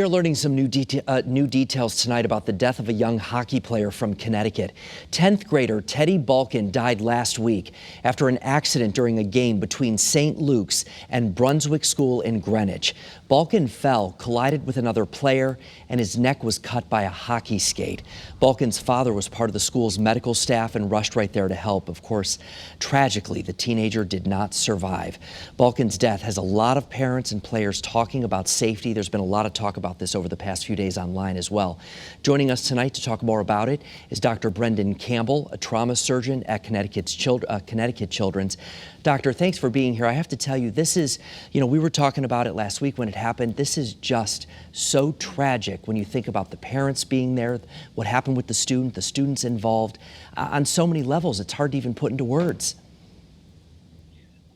We're learning some new details tonight about the death of a young hockey player from Connecticut. 10th grader Teddy Balkind died last week after an accident during a game between St. Luke's and Brunswick School in Greenwich. Balkind fell, collided with another player, and his neck was cut by a hockey skate. Balkind's father was part of the school's medical staff and rushed right there to help. Of course, tragically, the teenager did not survive. Balkind's death has a lot of parents and players talking about safety. There's been a lot of talk about this over the past few days online as well. Joining us tonight to talk more about it is Dr. Brendan Campbell, a trauma surgeon at Connecticut Children's. Doctor, thanks for being here. I have to tell you, this is, we were talking about it last week when it happened. This is just so tragic when you think about the parents being there, what happened with the students involved. On so many levels, it's hard to even put into words.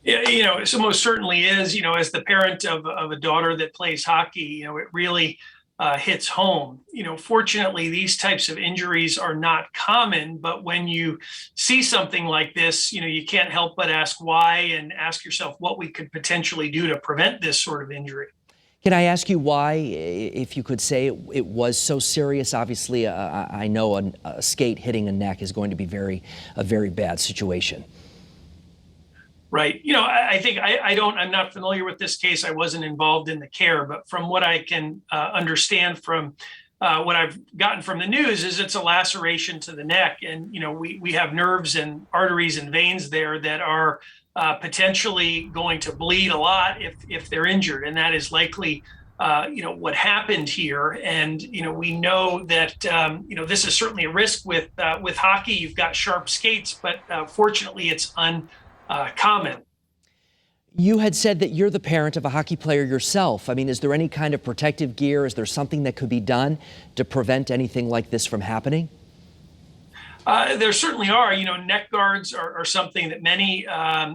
Yeah, so most certainly is, as the parent of a daughter that plays hockey, it really hits home. Fortunately, these types of injuries are not common, but when you see something like this, you can't help but ask why and ask yourself what we could potentially do to prevent this sort of injury. Can I ask you why, if you could say it was so serious? Obviously, I know a skate hitting a neck is going to be a very bad situation. Right. I think I'm not familiar with this case. I wasn't involved in the care, but from what I can understand from what I've gotten from the news is it's a laceration to the neck. And, we have nerves and arteries and veins there that are potentially going to bleed a lot if they're injured. And that is likely, what happened here. And, we know that, this is certainly a risk with hockey. You've got sharp skates, but fortunately it's common. You had said that you're the parent of a hockey player yourself. I mean, is there any kind of protective gear? Is there something that could be done to prevent anything like this from happening? There certainly are. Neck guards are something that many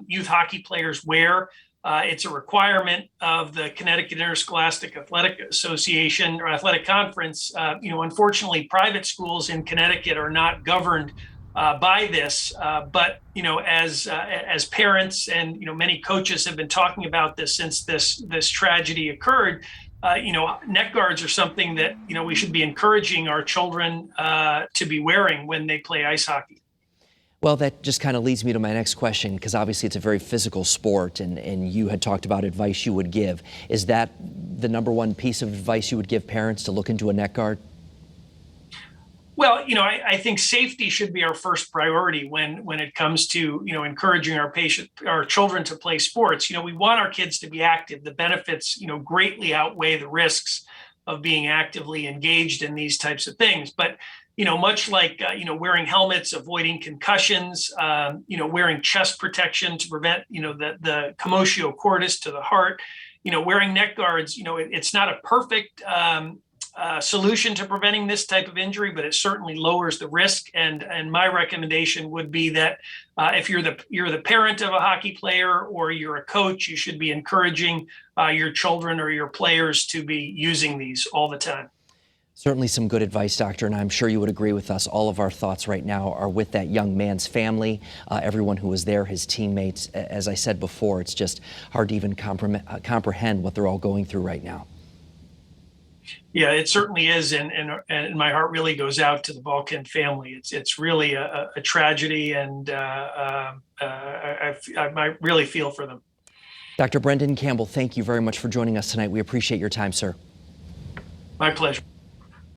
youth hockey players wear. It's a requirement of the Connecticut Interscholastic Athletic Association or Athletic Conference. Unfortunately, private schools in Connecticut are not governed by this, but as parents and many coaches have been talking about this since this tragedy occurred. Neck guards are something that we should be encouraging our children to be wearing when they play ice hockey. Well, that just kind of leads me to my next question, because obviously it's a very physical sport, and you had talked about advice you would give. Is that the number one piece of advice you would give parents, to look into a neck guard? Well, I think safety should be our first priority when it comes to, encouraging our children to play sports. We want our kids to be active. The benefits, greatly outweigh the risks of being actively engaged in these types of things. But, much like, wearing helmets, avoiding concussions, wearing chest protection to prevent, the commotio cordis to the heart, wearing neck guards, it's not a perfect solution to preventing this type of injury, but it certainly lowers the risk. And my recommendation would be that if you're the parent of a hockey player or you're a coach, you should be encouraging your children or your players to be using these all the time. Certainly some good advice, Doctor, and I'm sure you would agree with us. All of our thoughts right now are with that young man's family, everyone who was there, his teammates. As I said before, it's just hard to even comprehend what they're all going through right now. Yeah, it certainly is, and my heart really goes out to the Balkind family. It's really a tragedy, and I really feel for them. Dr. Brendan Campbell, thank you very much for joining us tonight. We appreciate your time, sir. My pleasure.